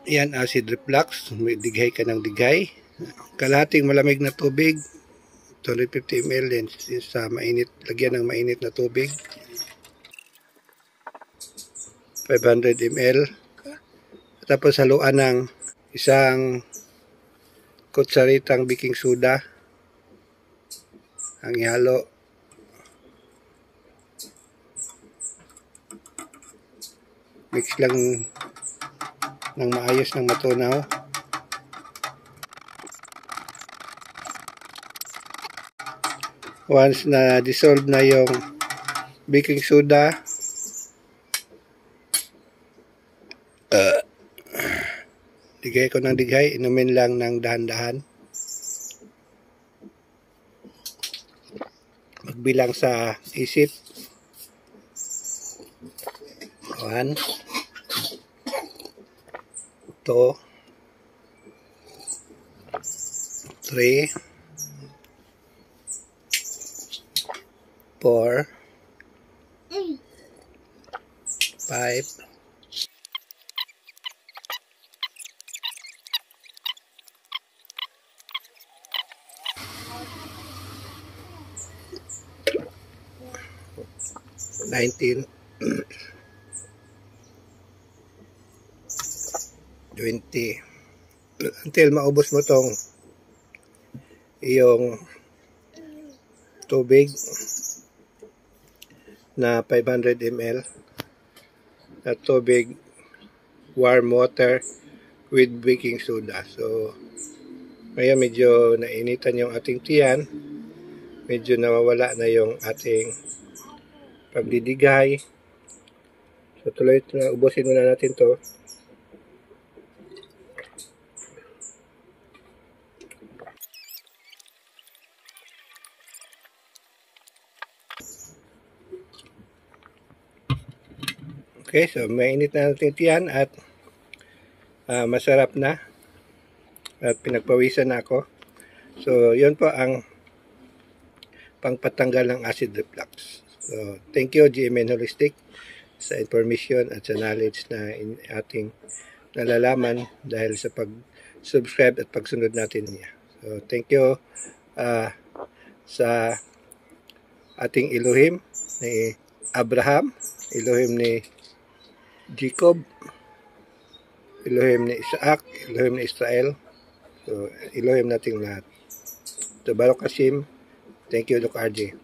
Yan, acid reflux. May dighay ka ng dighay. Kalahating malamig na tubig. 250 ml din sa mainit. Lagyan ng mainit na tubig. 500 ml. Tapos haluan ng isang kutsaritang baking soda. Ang ihalo. Mix lang ng maayos ng matunaw. Once na dissolve na yung baking soda, digay ko ng digay, inumin lang ng dahan-dahan. Magbilang sa isip. 1, 2, 3, 4, 5, 19, 20, until maubos mo tong iyong tubig na 500 ml na tubig, warm water with baking soda. So ngayon medyo nainitan yung ating tiyan, medyo nawawala na yung ating pagdidigay. So tuloy na, ubusin muna natin to. Okay, so mainit na natin tiyan at masarap na at pinagpawisan na ako. So yun po ang pangpatanggal ng acid reflux. So thank you GMN Holistic sa information at sa knowledge na ating nalalaman dahil sa pag-subscribe at pagsunod natin niya. So thank you sa ating Elohim ni Abraham, Elohim ni Jacob, Elohim ni Isaac, Elohim ni Israel. So Elohim nating lahat. So Baruch Hashem. Thank you, Doc RJ.